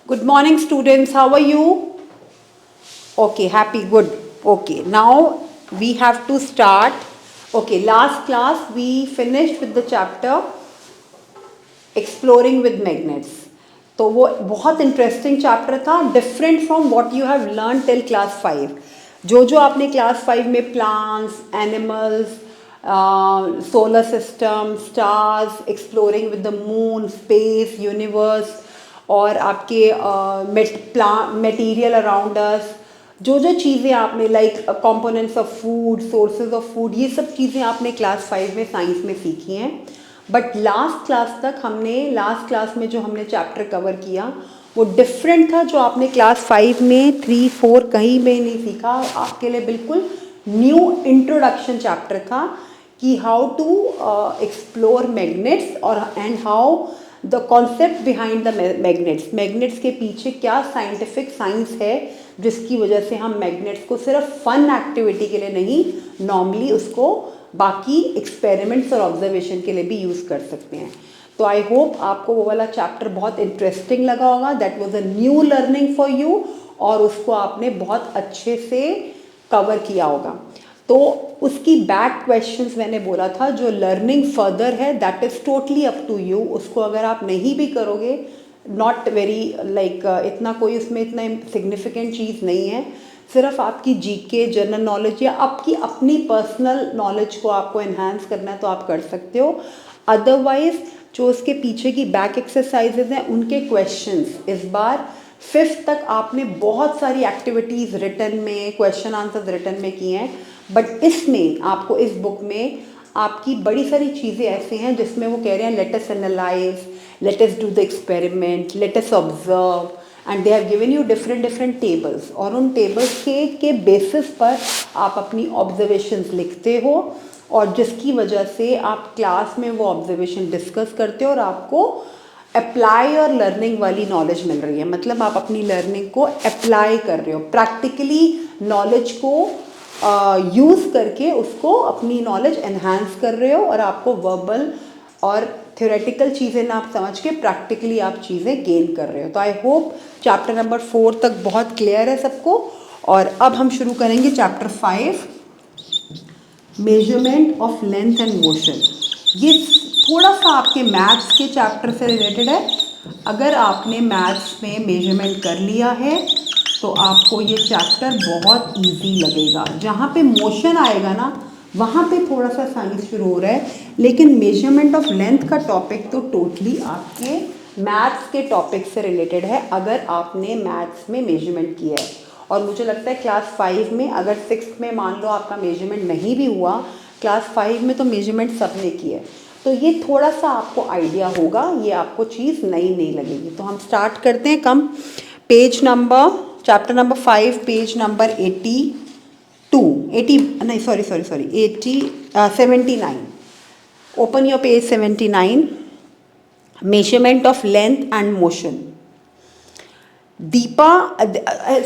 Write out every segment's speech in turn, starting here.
Good morning, students. How are you? Okay, happy, good. Okay, now we have to start. Okay, last class we finished with the chapter Exploring with Magnets. तो वो बहुत interesting chapter था, different from what you have learn till class 5. जो आपने class 5 में plants, animals, solar system, stars, exploring with the moon, space, universe और आपके material around us, जो चीज़ें आपने like components of food, sources of food, ये सब चीज़ें आपने क्लास 5 में साइंस में सीखी हैं. बट लास्ट क्लास में जो हमने चैप्टर कवर किया वो डिफरेंट था. जो आपने क्लास 5 में 3, 4 कहीं में नहीं सीखा. आपके लिए बिल्कुल न्यू इंट्रोडक्शन चैप्टर था कि हाउ टू एक्सप्लोर मैग्नेट्स और and how the concept behind the magnets के पीछे क्या साइंटिफिक साइंस है जिसकी वजह से हम मैग्नेट्स को सिर्फ फन एक्टिविटी के लिए नहीं, नॉर्मली उसको बाकी एक्सपेरिमेंट्स और ऑब्जर्वेशन के लिए भी यूज़ कर सकते हैं. तो आई होप आपको वो वाला चैप्टर बहुत इंटरेस्टिंग लगा होगा. That was a new learning for you और उसको आपने बहुत अच्छे से कवर किया होगा. तो उसकी बैक क्वेश्चंस मैंने बोला था, जो लर्निंग फर्दर है that is totally up to you. उसको अगर आप नहीं भी करोगे, नॉट वेरी लाइक इतना कोई उसमें इतना सिग्निफिकेंट चीज़ नहीं है. सिर्फ आपकी जीके, जनरल नॉलेज या आपकी अपनी पर्सनल नॉलेज को आपको एनहांस करना है तो आप कर सकते हो. अदरवाइज जो उसके पीछे की बैक एक्सरसाइजेज हैं उनके क्वेश्चंस इस बार 5th तक आपने बहुत सारी एक्टिविटीज़ रिटन में, क्वेश्चन आंसर्स रिटन में किए हैं. बट इसमें आपको इस बुक में आपकी बड़ी सारी चीज़ें ऐसे हैं जिसमें वो कह रहे हैं let us analyse, let us do the experiment, let us observe, and they have given you different tables. और उन tables के basis पर आप अपनी observations लिखते हो और जिसकी वजह से आप क्लास में वो ऑब्जर्वेशन डिस्कस करते हो और आपको अप्लाई और लर्निंग वाली नॉलेज मिल रही है. मतलब आप अपनी लर्निंग को अप्लाई कर रहे हो, प्रैक्टिकली नॉलेज को यूज़ करके उसको अपनी नॉलेज एनहांस कर रहे हो और आपको वर्बल और थ्योरेटिकल चीज़ें ना आप समझ के प्रैक्टिकली आप चीज़ें गेन कर रहे हो. तो आई होप चैप्टर नंबर 4 तक बहुत क्लियर है सबको. और अब हम शुरू करेंगे chapter 5, measurement of length and motion. ये थोड़ा सा आपके मैथ्स के चैप्टर से रिलेटेड है. अगर आपने मैथ्स में मेजरमेंट कर लिया है तो आपको ये चैप्टर बहुत इजी लगेगा. जहाँ पे मोशन आएगा ना वहाँ पे थोड़ा सा साइंस शुरू हो रहा है, लेकिन मेजरमेंट ऑफ लेंथ का टॉपिक तो टोटली आपके मैथ्स के टॉपिक से रिलेटेड है अगर आपने मैथ्स में मेजरमेंट किया है. और मुझे लगता है क्लास 5 में, अगर 6th में मान लो आपका मेजरमेंट नहीं भी हुआ, क्लास 5 में तो मेजरमेंट सबने किया है. तो ये थोड़ा सा आपको आइडिया होगा, ये आपको चीज़ नई नहीं लगेगी. तो हम स्टार्ट करते हैं. Come page number, chapter number 5, page number 79. Open your page 79. Measurement of length and motion. Deepa,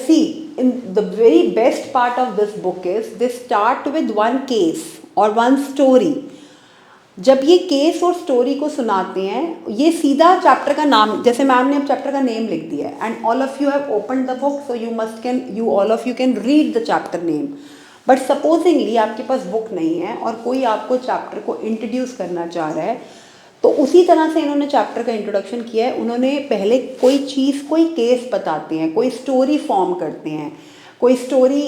see, in the very best part of this book is they start with one case or one story. जब ये case और story को सुनाते हैं, ये सीधा chapter का नाम, जैसे मैम ने अब चैप्टर का नेम लिख दिया है and all of you have open the book, so all of you can read the chapter name. But supposedly आपके पास बुक नहीं है और कोई आपको चैप्टर को इंट्रोड्यूस करना चाह रहा है, तो उसी तरह से इन्होंने चैप्टर का इंट्रोडक्शन किया है. उन्होंने पहले कोई चीज़, कोई केस बताते हैं, कोई स्टोरी फॉर्म करते हैं, कोई स्टोरी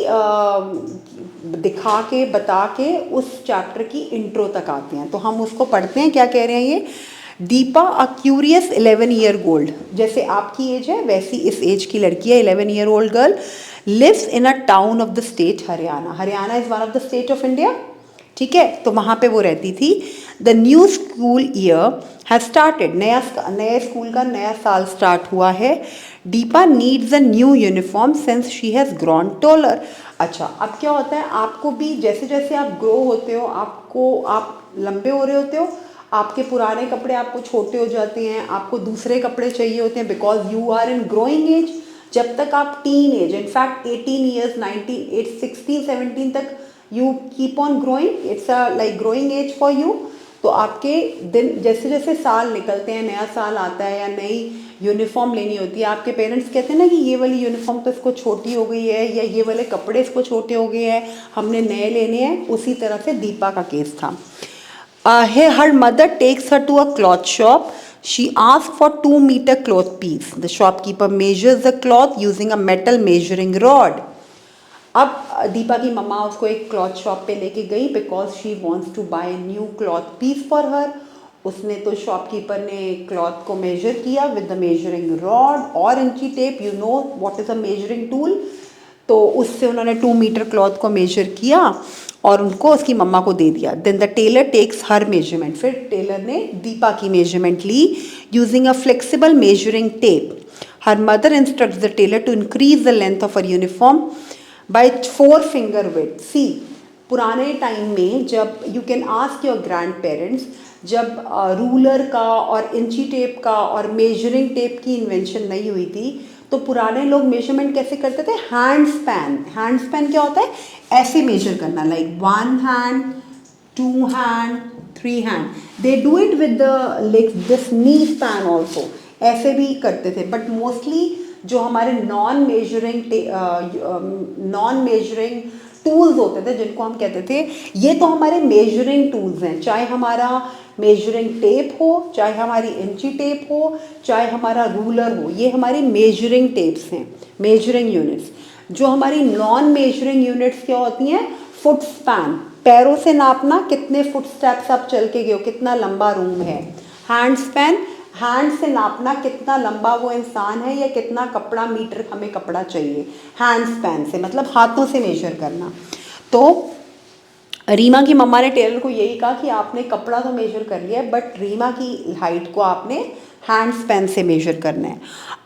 दिखा के बता के उस चैप्टर की इंट्रो तक आते हैं. तो हम उसको पढ़ते हैं. क्या कह रहे हैं ये? Deepa a curious 11-year old, जैसे आपकी एज है वैसी इस एज की लड़की है, 11-year-old girl, lives in a town of the state Haryana. Haryana is one of the state of India. ठीक है, तो वहाँ पे वो रहती थी. The new school year has started, नए स्कूल का नया साल स्टार्ट हुआ है. Deepa needs a new uniform since she has grown taller. अच्छा, अब क्या होता है, आपको भी जैसे जैसे आप ग्रो होते हो, आप लंबे हो रहे होते हो, आपके पुराने कपड़े आपको छोटे हो जाते हैं, आपको दूसरे कपड़े चाहिए होते हैं because you are in growing age. जब तक आप टीन एज, इनफैक्ट 18 ईयर्स, 19, 16, 17 तक you keep on growing, it's a like growing age for you. तो आपके दिन जैसे जैसे साल निकलते हैं, नया साल आता है या नई यूनिफॉर्म लेनी होती है, आपके पेरेंट्स कहते हैं ना कि ये वाली यूनिफॉर्म तो इसको छोटी हो गई है या ये वाले कपड़े इसको छोटे हो गए हैं, हमने नए लेने हैं, उसी तरह से दीपा का केस था। Her mother takes her to a cloth shop. She asks for 2 meter cloth piece. The shopkeeper measures the cloth using a metal measuring rod. अब दीपा की मम्मा उसको एक क्लॉथ शॉप पे लेके गई because she wants to buy new cloth piece for her. उसने तो shopkeeper ने क्लॉथ को मेजर किया विद द मेजरिंग रॉड और इंची tape, you know what is a measuring tool. तो उससे उन्होंने 2 मीटर क्लॉथ को मेजर किया और उनको उसकी मम्मा को दे दिया। Then the tailor takes her measurement, फिर टेलर ने दीपा की मेजरमेंट ली using a flexible measuring tape. Her mother instructs the tailor to increase the length of her uniform by 4 finger width. See, पुराने टाइम में जब you can ask your grandparents, जब ruler का और इंची टेप का और मेजरिंग टेप की इन्वेंशन नहीं हुई थी तो पुराने लोग मेजरमेंट कैसे करते थे? Hand span. हैंड स्पैन क्या होता है? ऐसे मेजर करना, like 1 hand, 2 hand, 3 hand. They do it with the legs, this knee span also, ऐसे भी करते थे। बट मोस्टली जो हमारे नॉन मेजरिंग टूल्स होते थे जिनको हम कहते थे, ये तो हमारे मेजरिंग टूल्स हैं, चाहे हमारा मेजरिंग टेप हो, चाहे हमारी इंची टेप हो, चाहे हमारा रूलर हो, ये हमारी मेजरिंग टेप्स हैं, मेजरिंग यूनिट्स। जो हमारी नॉन मेजरिंग यूनिट्स क्या होती हैं? फुट स्पैन, पैरों से नापना कितने फुट स्टेप्स आप चल के गए हो, कितना लंबा रूम है। हैंड स्पैन, हैंड से नापना कितना लंबा वो इंसान है या कितना कपड़ा मीटर हमें कपड़ा चाहिए। हैंड स्पैन से मतलब हाथों से मेजर करना। तो रीमा की मम्मा ने टेलर को यही कहा कि आपने कपड़ा तो मेजर कर लिया है बट रीमा की हाइट को आपने हैंड स्पैन से मेजर करना है।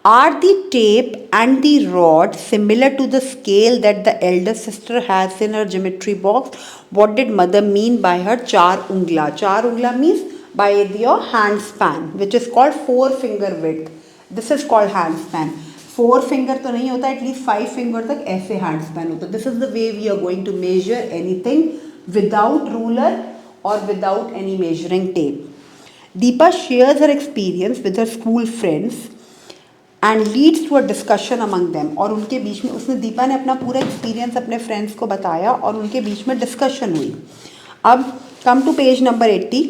Are the tape and the rod similar to the scale that the elder sister has in her geometry box? What did mother mean by her 4 उंगला? 4 उंगला means by your hand span which is called 4 finger width. This is called hand span. 4 finger तो नहीं होता, at least 5 finger तक ऐसे hand span होता है। This is the way we are going to measure anything without ruler और without any measuring tape. Deepa shares her experience with her school friends and leads to a discussion among them. और उनके बीच में उसने, दीपा ने अपना पूरा एक्सपीरियंस अपने friends को बताया और उनके बीच में डिस्कशन हुई। अब come to page number 80।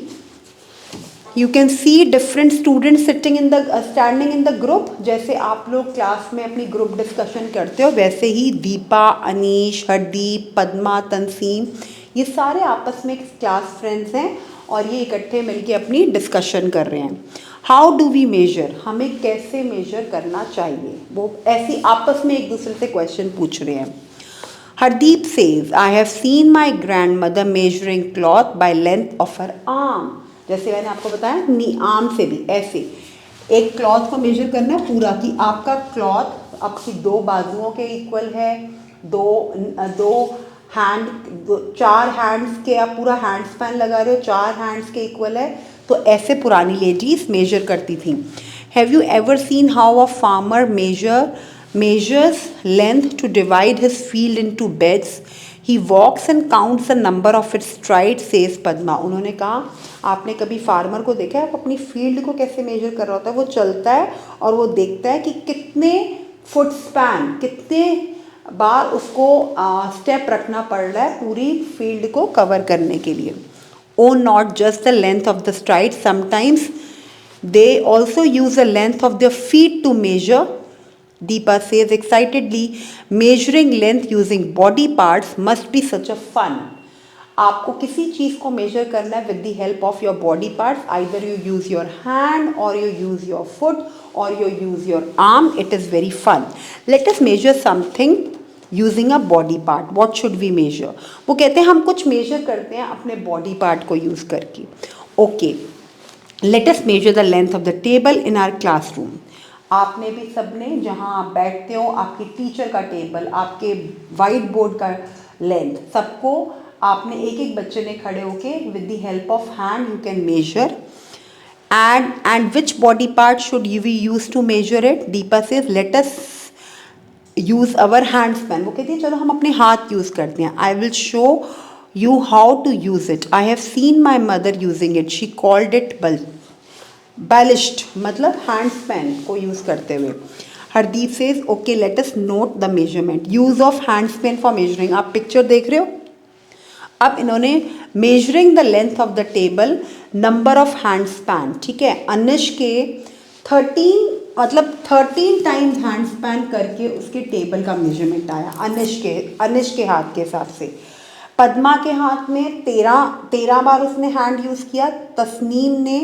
You can see different students sitting in the standing in the group। जैसे आप लोग क्लास में अपनी ग्रुप डिस्कशन करते हो वैसे ही दीपा, अनीश, हरदीप, पद्मा, तंसीम, ये सारे आपस में क्लास फ्रेंड्स हैं और ये इकट्ठे मिलके अपनी डिस्कशन कर रहे हैं। हाउ डू वी मेजर, हमें कैसे मेजर करना चाहिए, वो ऐसी आपस में एक दूसरे से क्वेश्चन पूछ रहे हैं। Hardeep says, I have seen my grand mother measuring cloth by length of her arm. जैसे मैंने आपको बताया नी आर्म से भी ऐसे एक क्लॉथ को मेजर करना है पूरा, कि आपका क्लॉथ आपकी 2 बाजुओं के इक्वल है, 4 हैंड्स के आप पूरा हैंड स्पैन लगा रहे हो, 4 हैंड्स के इक्वल है। तो ऐसे पुरानी लेडीज मेजर करती थी। Have you ever seen how a farmer measures length to divide his field into beds? He walks and counts the number of its strides, says Padma. उन्होंने कहा आपने कभी फार्मर को देखा है अपनी फील्ड को कैसे मेजर कर रहा होता है? वो चलता है और वो देखता है कि कितने फुट स्पैन, कितने बार उसको स्टेप रखना पड़ रहा है पूरी फील्ड को कवर करने के लिए। Oh, not just the length of the strides. Sometimes they also use the length of their feet to measure. Deepa says excitedly, measuring length using body parts must be such a fun. आपको किसी चीज़ को major करना है with the help of your body parts. Either you use your hand or you use your foot or you use your arm. It is very fun. Let us measure something using a body part. What should we measure? वो कहते हैं हम कुछ major करते हैं अपने body part को use करके। Okay, let us measure the length of the table in our classroom. आपने भी सबने जहाँ आप बैठते हो, आपकी टीचर का टेबल, आपके वाइट बोर्ड का लेंथ, सबको आपने एक एक बच्चे ने खड़े होके with the help of hand you can measure. And which body part should you we use to measure it? Deepa says let us use our hand span. वो कहती है चलो हम अपने हाथ यूज़ करते हैं। I will show you how to use it. I have seen my mother using it, she called it बल। बैलिश्ड मतलब हैंड स्पैन को यूज़ करते हुए। Hardeep says okay let us note the measurement use of hand span for measuring. आप picture देख रहे हो, अब इन्होंने measuring the length of the table, number of hand span, ठीक है। अनिश के 13 मतलब 13 टाइम्स हैंड स्पैन करके उसके टेबल का मेजरमेंट आया अनिश के हाथ के हिसाब से। पद्मा के हाथ में 13 बार उसने हैंड यूज़ किया। तस्नीम ने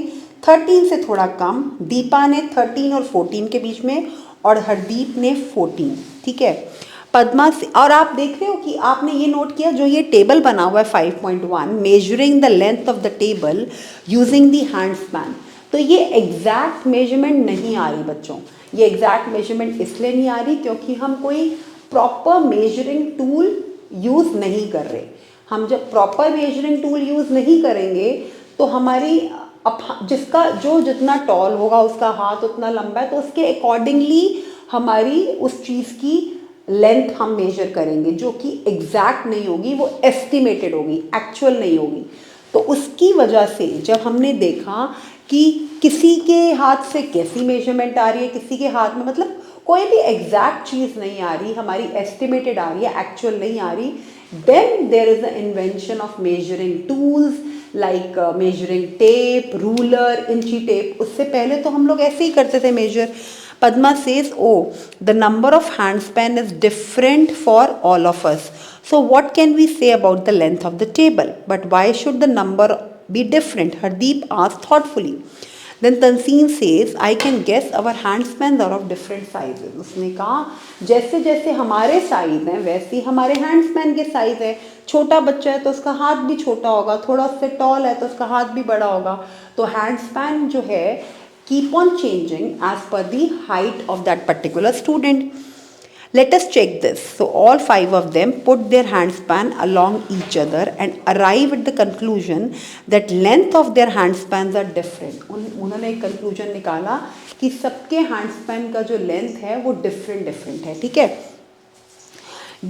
13 से थोड़ा कम, दीपा ने 13 और 14 के बीच में, और हरदीप ने 14, ठीक है। पद्मा से, और आप देख रहे हो कि आपने ये नोट किया जो ये टेबल बना हुआ है 5.1 measuring the length of the table using the hand span, तो ये एग्जैक्ट मेजरमेंट नहीं आ रही बच्चों। ये एग्जैक्ट मेजरमेंट इसलिए नहीं आ रही क्योंकि हम कोई प्रॉपर मेजरिंग टूल यूज़ नहीं कर रहे। हम जब प्रॉपर मेजरिंग टूल यूज़ नहीं करेंगे तो हमारी जिसका जो जितना टॉल होगा उसका हाथ उतना लंबा है, तो उसके अकॉर्डिंगली हमारी उस चीज़ की लेंथ हम मेजर करेंगे जो कि एग्जैक्ट नहीं होगी, वो एस्टिमेटेड होगी, एक्चुअल नहीं होगी। तो उसकी वजह से जब हमने देखा कि किसी के हाथ से कैसी मेजरमेंट आ रही है, किसी के हाथ में मतलब कोई भी एग्जैक्ट चीज़ नहीं आ रही, हमारी एस्टिमेटेड आ रही है, एक्चुअल नहीं आ रही, then there is the invention of measuring tools like measuring tape, ruler, इंची टेप। उससे पहले तो हम लोग ऐसे ही करते थे measure. Padma says, oh, the number of hand span is different for all of us. So what can we say about the length of the table? But why should the number be different? Hardeep asked thoughtfully. Then Tanzeen says, I can guess our hand spans are of different sizes. उसने कहा जैसे जैसे हमारे size हैं वैसे ही हमारे hand span के size है। छोटा बच्चा है तो उसका हाथ भी छोटा होगा, थोड़ा उससे टॉल है तो उसका हाथ भी बड़ा होगा। तो हैंड स्पैन जो है keep on changing as per the height of that particular student. Let us check this. So all 5 of them put their hand span along each other and arrive at the conclusion that length of their hand spans are different. उन्होंने एक conclusion निकाला कि सबके hand span का जो length है वो different है, ठीक है।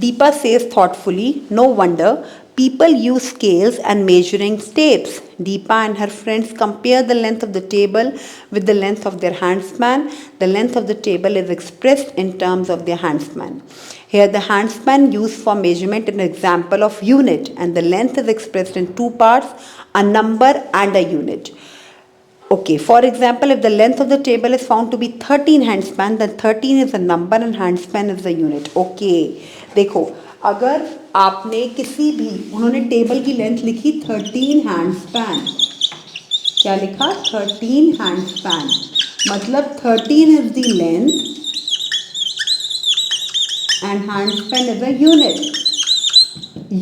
Deepa says thoughtfully, no wonder people use scales and measuring tapes. Deepa and her friends compare the length of the table with the length of their hand span. The length of the table is expressed in terms of their hand span. Here the hand span used for measurement is an example of unit, and the length is expressed in 2 parts, a number and a unit. Okay, for example, if the length of the table is found to be 13 hand span, then 13 is a number and hand span is the unit. Okay, देखो अगर आपने किसी भी, उन्होंने table की length लिखी 13 hand span, क्या लिखा 13 हैंड स्पैन, मतलब 13 is the length and hand span is a unit.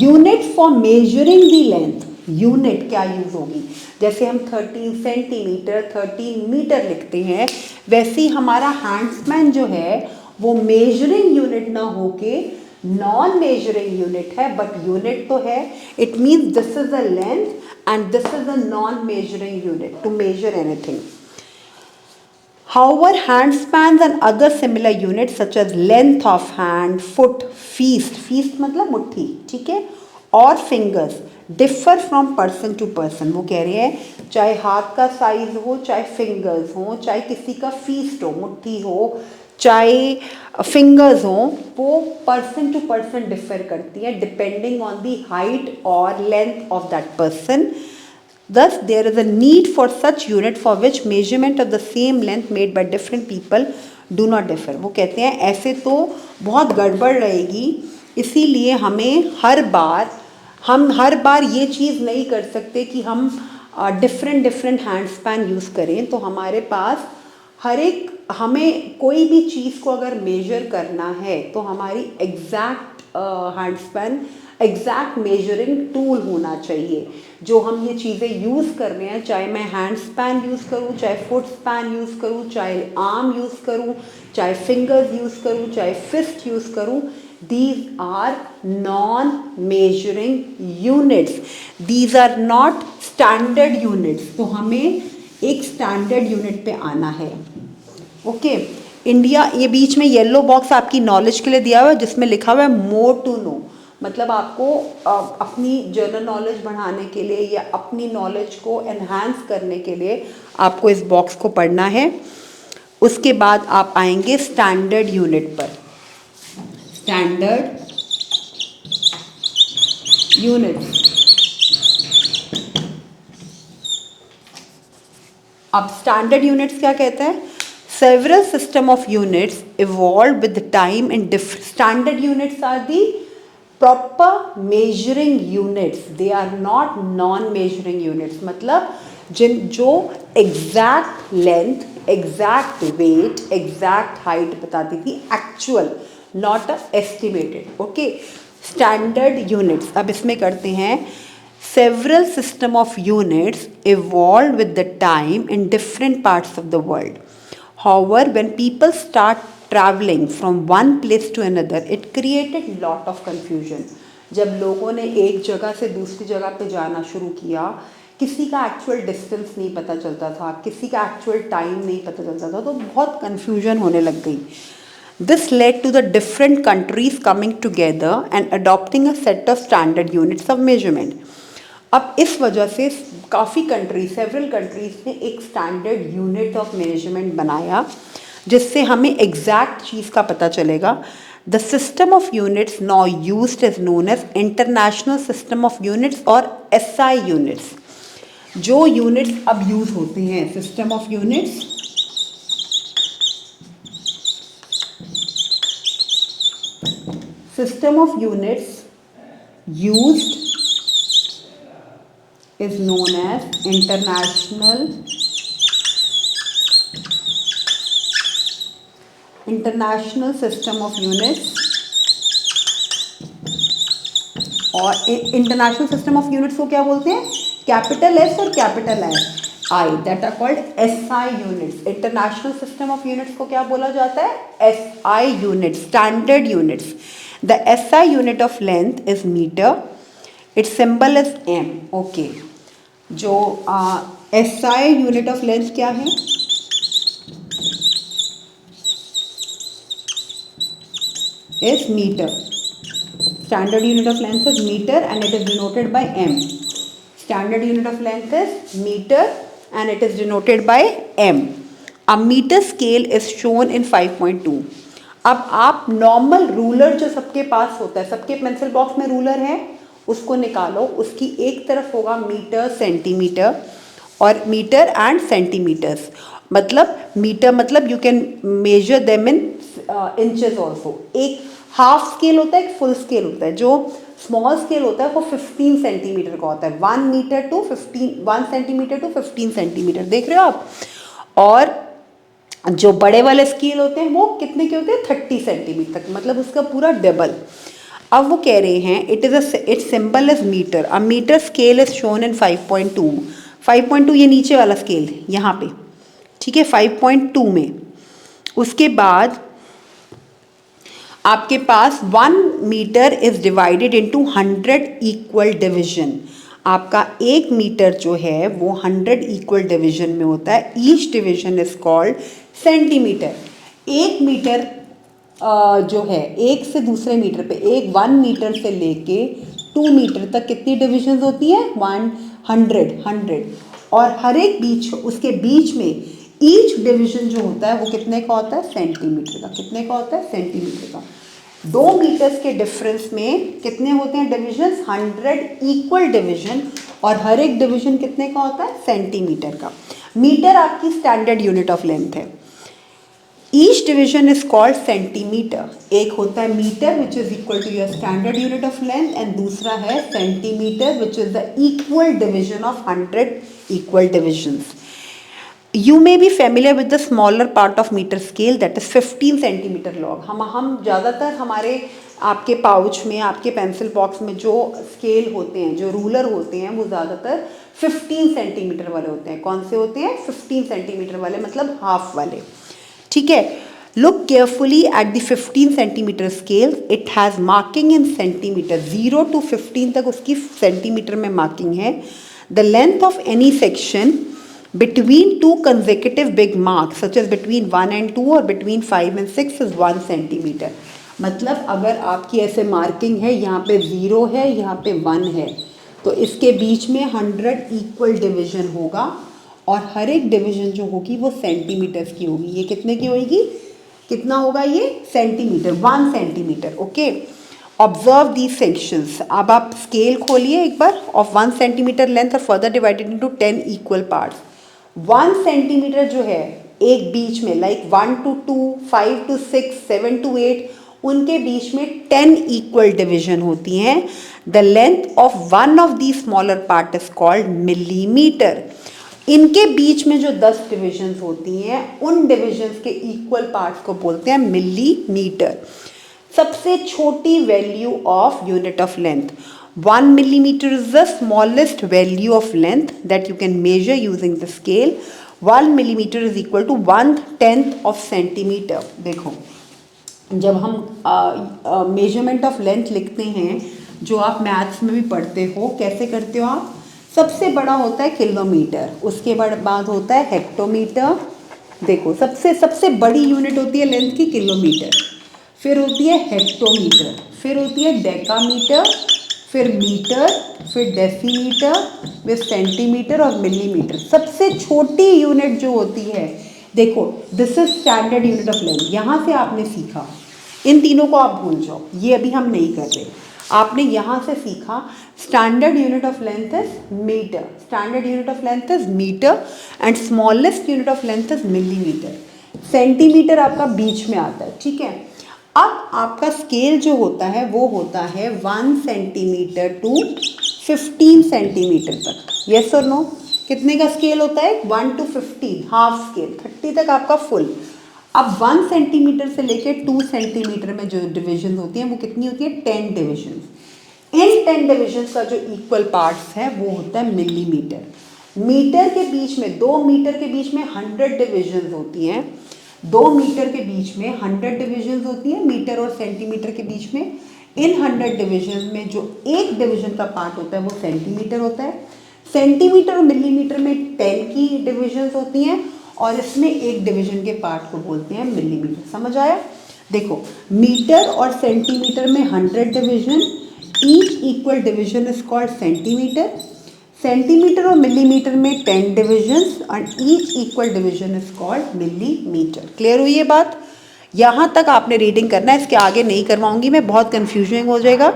Unit for measuring the length, unit क्या यूज होगी, जैसे हम 13 सेंटीमीटर 13 मीटर लिखते हैं, वैसे ही हमारा हैंड स्पैन जो है वो मेजरिंग यूनिट ना होके नॉन मेजरिंग यूनिट है, बट यूनिट तो है। It means this is a length and this is a non measuring unit to measure anything. However, hand spans and other similar units such as length of hand, foot, feast मतलब मुट्ठी, ठीक है, और fingers differ from person to person। वो कह रहे हैं चाहे हाथ का साइज हो, चाहे फिंगर्स हो, चाहे किसी का फीस्ट हो, मुट्ठी हो, चाहे फिंगर्स हो, वो पर्सन टू पर्सन डिफर करती है डिपेंडिंग ऑन द हाइट और length of that person. Thus, there is a need for such unit for which measurement of the same length made by different people do not differ। वो कहते हैं ऐसे तो बहुत गड़बड़ रहेगी, इसीलिए हम हर बार ये चीज़ नहीं कर सकते कि हम डिफरेंट हैंड स्पैन यूज़ करें। तो हमारे पास हमें कोई भी चीज़ को अगर मेजर करना है तो हमारी exact hand span, exact measuring tool होना चाहिए। जो हम ये चीज़ें यूज़ कर रहे हैं, चाहे मैं हैंड स्पैन यूज़ करूँ, चाहे फुट स्पैन यूज़ करूँ, चाहे आर्म यूज़ करूँ, चाहे फिंगर्स यूज़ करूँ, चाहे फिस्ट यूज़ करूँ, these are non measuring units, these are not standard units। तो हमें एक स्टैंडर्ड यूनिट पे आना है। ओके, इंडिया, ये बीच में येलो बॉक्स आपकी नॉलेज के लिए दिया हुआ है जिसमें लिखा हुआ है मोर टू नो। मतलब आपको अपनी जनरल नॉलेज बढ़ाने के लिए या अपनी नॉलेज को एनहांस करने के लिए आपको इस बॉक्स को पढ़ना है। उसके बाद आप आएंगे स्टैंडर्ड यूनिट पर। स्टैंडर्ड यूनिट, अब स्टैंडर्ड यूनिट्स क्या कहते हैं? Several system of units evolve with time in different. Standard units are the proper measuring units, they are not non measuring units. मतलब जो exact length, exact weight, exact height बताती थी, actual, not estimated. Okay, standard units. अब इसमें करते हैं, several system of units evolved with the time in different parts of the world. However, when people start traveling from one place to another, it created lot of confusion. जब लोगों ने एक जगह से दूसरी जगह पे जाना शुरू किया, किसी का एक्चुअल डिस्टेंस नहीं पता चलता था, किसी का एक्चुअल टाइम नहीं पता चलता था, तो बहुत कन्फ्यूजन होने लग गई। This led to the different countries coming together and adopting a set of standard units of measurement. अब इस वजह से काफ़ी कंट्रीज, सेवरल कंट्रीज ने एक स्टैंडर्ड यूनिट ऑफ मेजरमेंट बनाया जिससे हमें एग्जैक्ट चीज़ का पता चलेगा। The system of units now used is known as international system of units और एसआई यूनिट्स। जो यूनिट्स अब यूज होते हैं, system of units, system of units used is known as international system of units, और international system of units को क्या बोलते हैं? कैपिटल एस और capital I, that are called SI units. International system of units को क्या बोला जाता है? SI units, standard units. The SI unit of length is metre, its symbol is M. Okay, जो एसआई यूनिट ऑफ लेंथ क्या है? Is metre. Standard unit of length is metre and it is denoted by M. Standard unit of length is metre and it is denoted by M. A metre scale is shown in 5.2। अब आप normal ruler जो सबके पास होता है, सबके pencil box में ruler है, उसको निकालो। उसकी एक तरफ होगा मीटर, सेंटीमीटर, और मीटर एंड सेंटीमीटर्स। मतलब मीटर मतलब you can major them in inches also. एक हाफ स्केल होता है, एक फुल स्केल होता है। जो स्मॉल स्केल होता है वो 15 सेंटीमीटर का होता है, 1 सेंटीमीटर टू 15 सेंटीमीटर, देख रहे हो आप। और जो बड़े वाले स्केल होते हैं वो कितने के होते हैं? 30 सेंटीमीटर तक, मतलब उसका पूरा डबल। अब वो कह रहे हैं its symbol is metre. A metre scale is shown in 5.2। 5.2 ये नीचे वाला स्केल यहाँ पे, ठीक है, 5.2 में। उसके बाद आपके पास 1 metre is divided into 100 equal division. आपका 1 मीटर जो है वो 100 इक्वल डिवीजन में होता है। Each division is called centimetre. 1 metre जो है, एक से दूसरे मीटर पे, 1 मीटर से लेके 2 मीटर तक कितनी डिविजन्स होती हैं? 100। और हर एक बीच, उसके बीच में ईच डिवीजन जो होता है वो कितने का होता है? सेंटीमीटर का। कितने का होता है? सेंटीमीटर का। 2 मीटर्स के डिफरेंस में कितने होते हैं डिविजन्स? 100 इक्वल डिवीजन, और हर एक डिवीजन कितने का होता है? सेंटीमीटर का। मीटर आपकी स्टैंडर्ड यूनिट ऑफ लेंथ है। Each division is called centimetre. एक होता है metre which is equal to your standard unit of length, and दूसरा है centimetre which is the equal division of 100 equal divisions. You may be familiar with the smaller part of meter scale, that is 15 centimetre log. हम ज़्यादातर हमारे आपके pouch में, आपके pencil box में जो स्केल होते हैं, जो रूलर होते हैं, वो ज़्यादातर 15 सेंटीमीटर वाले होते हैं। कौन से होते हैं? 15 सेंटीमीटर वाले, मतलब हाफ वाले, ठीक है। Look carefully at the 15 centimetre scale, it has marking in centimetre. 0 to 15 तक उसकी सेंटीमीटर में मार्किंग है। The length of any section between two consecutive big marks such as between 1 and 2 or between 5 and 6 is 1 centimeter. मतलब अगर आपकी ऐसे marking है, यहाँ पे 0 है, यहाँ पे 1 है, तो इसके बीच में 100 इक्वल डिवीजन होगा और हर एक डिवीजन जो होगी वो सेंटीमीटर्स की होगी। ये कितने की होगी, कितना होगा ये, centimetre, 1 centimetre. Okay, observe these sections. अब आप स्केल खोलिए एक बार, ऑफ 1 सेंटीमीटर लेंथ और further divided into 10 equal parts. 1 centimetre जो है एक बीच में, लाइक 1 to 2, 5 to 6, 7 to 8, उनके बीच में 10 इक्वल डिवीजन होती हैं। The length of one of the smaller part is called millimetre. इनके बीच में जो 10 डिविजन्स होती हैं, उन डिविजन्स के इक्वल पार्ट्स को बोलते हैं मिलीमीटर। सबसे छोटी value of unit of length, 1 millimeter is the smallest value of length that you can measure using the scale. 1 millimeter is equal to 1/10 of centimeter. देखो, जब हम मेजरमेंट ऑफ लेंथ लिखते हैं, जो आप मैथ्स में भी पढ़ते हो, कैसे करते हो आप, सबसे बड़ा होता है किलोमीटर, उसके बाद होता है हेक्टोमीटर। देखो, सबसे बड़ी यूनिट होती है लेंथ की किलोमीटर, फिर होती है हेक्टोमीटर, फिर होती है डेकामीटर, फिर मीटर, फिर डेसीमीटर, फिर सेंटीमीटर और मिलीमीटर। सबसे छोटी यूनिट जो होती है, देखो, this is standard unit of length. यहाँ से आपने सीखा, इन तीनों को आप भूल जाओ, ये अभी हम नहीं कर रहे। आपने यहाँ से सीखा standard unit of length is metre, standard unit of length is metre and smallest unit of length is millimetre. Centimetre आपका बीच में आता है, ठीक है। अब आपका स्केल जो होता है वो होता है 1 सेंटीमीटर टू 15 सेंटीमीटर तक। यस और नो, कितने का स्केल होता है, 1 to 15, हाफ स्केल, 30 तक आपका फुल। अब 1 सेंटीमीटर से लेकर 2 सेंटीमीटर में जो डिविजन होती हैं वो कितनी होती है, 10 डिविजन। इन 10 डिविजन का जो इक्वल पार्ट्स है वो होता है मिलीमीटर। मीटर के बीच में, 2 मीटर के बीच में 100 डिविजन होती हैं, 2 मीटर के बीच में 100 डिविजन होती है, मीटर और सेंटीमीटर के बीच में। इन 100 डिविजन में जो एक डिविजन का पार्ट होता है वो सेंटीमीटर होता है। सेंटीमीटर और मिलीमीटर में 10 की डिविजन होती हैं और इसमें एक डिवीजन के पार्ट को बोलते हैं मिलीमीटर। समझ आया? देखो, मीटर और सेंटीमीटर में 100 division, each equal division is called centimetre. Centimetre और मिलीमीटर में 10 divisions and each equal division is called millimetre. Clear हुई ये बात? यहाँ तक आपने रीडिंग करना है, इसके आगे नहीं करवाऊंगी मैं, बहुत कन्फ्यूजिंग हो जाएगा।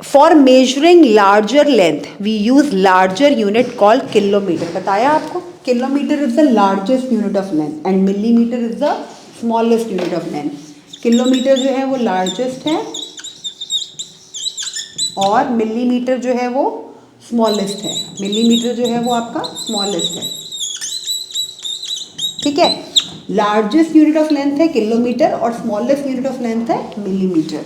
For measuring larger length we use larger unit called kilometre. बताया आपको, kilometre is the largest unit of length and millimetre is the smallest unit of length. Kilometre जो है वो लार्जेस्ट है और मिलीमीटर जो है वो स्मॉलेस्ट है। मिलीमीटर जो है वो आपका स्मॉलेस्ट है, ठीक है। लार्जेस्ट यूनिट ऑफ लेंथ है किलोमीटर और स्मॉलेस्ट यूनिट ऑफ लेंथ है मिलीमीटर।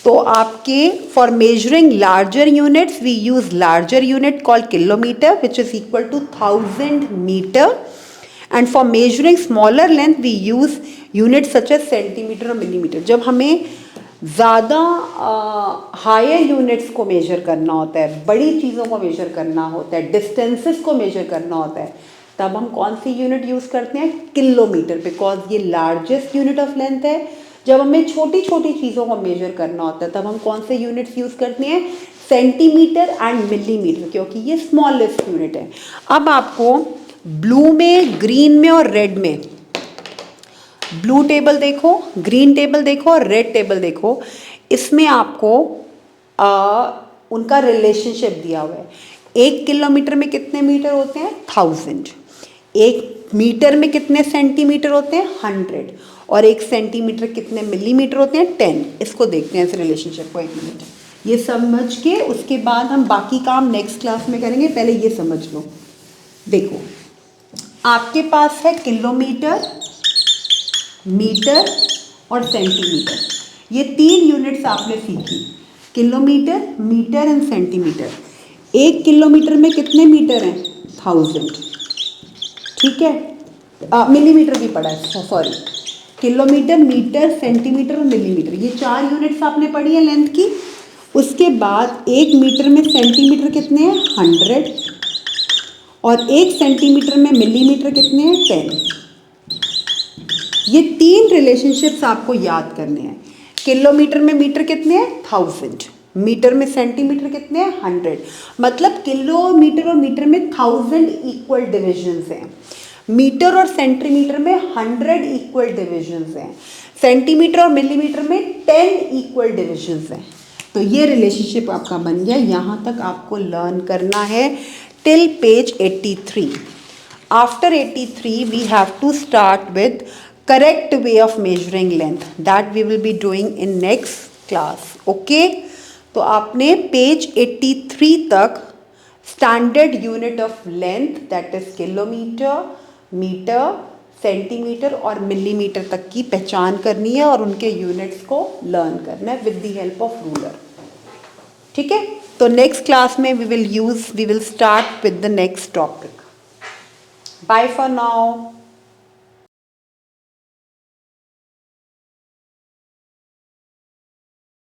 तो आपके for measuring larger units we use larger unit called kilometre which is equal to 1000 metre and for measuring smaller length we use unit such as centimetre और millimetre. जब हमें ज़्यादा higher units को major करना होता है, बड़ी चीज़ों को मेजर करना होता है, डिस्टेंसेस को मेजर करना होता है, तब हम कौन सी यूनिट यूज़ करते हैं, किलोमीटर, बिकॉज ये लार्जेस्ट यूनिट ऑफ लेंथ है। जब हमें छोटी छोटी चीज़ों को मेजर करना होता है तब हम कौन से यूनिट्स यूज़ करते हैं, सेंटीमीटर एंड मिलीमीटर, क्योंकि ये स्मॉलेस्ट यूनिट है। अब आपको ब्लू में, ग्रीन में और रेड में, ब्लू टेबल देखो, ग्रीन टेबल देखो और रेड टेबल देखो, इसमें आपको उनका रिलेशनशिप दिया हुआ है। 1 किलोमीटर में कितने मीटर होते हैं, 1000। 1 मीटर में कितने सेंटीमीटर होते हैं, 100। और 1 सेंटीमीटर कितने मिलीमीटर होते हैं, 10। इसको देखते हैं, इस रिलेशनशिप को। 1 मिनट, ये समझ के उसके बाद हम बाकी काम नेक्स्ट क्लास में करेंगे, पहले ये समझ लो। देखो, आपके पास है किलोमीटर, मीटर और सेंटीमीटर, ये 3 यूनिट्स आपने सीखी, kilometre, metre and centimetre. 1 kilometre में कितने मीटर हैं, 1000, ठीक है। मिलीमीटर भी पढ़ा है, सॉरी, किलोमीटर, मीटर, सेंटीमीटर और मिलीमीटर, ये 4 यूनिट्स आपने पढ़ी है लेंथ की। उसके बाद 1 मीटर में सेंटीमीटर कितने हैं, 100, और 1 सेंटीमीटर में मिलीमीटर कितने हैं, 10। ये 3 रिलेशनशिप्स आपको याद करने हैं। किलोमीटर में मीटर कितने हैं? 1000। मीटर में सेंटीमीटर कितने हैं? 100। मतलब किलोमीटर और मीटर में 1000 इक्वल डिविजन्स हैं। मीटर और सेंटीमीटर में 100 इक्वल डिविजन्स हैं। सेंटीमीटर और मिलीमीटर में 10 इक्वल डिविजन्स हैं। तो ये रिलेशनशिप आपका बन गया। यहाँ तक आपको लर्न करना है till page 83। After 83, we have to start with correct way of measuring length that we will be doing in next class. Okay? तो आपने पेज 83 तक standard unit of length that is kilometre, metre, centimetre और millimetre तक की पहचान करनी है और उनके यूनिट्स को लर्न करना है with the help of ruler. ठीक है? तो नेक्स्ट क्लास में we will start with the next topic. Bye for now.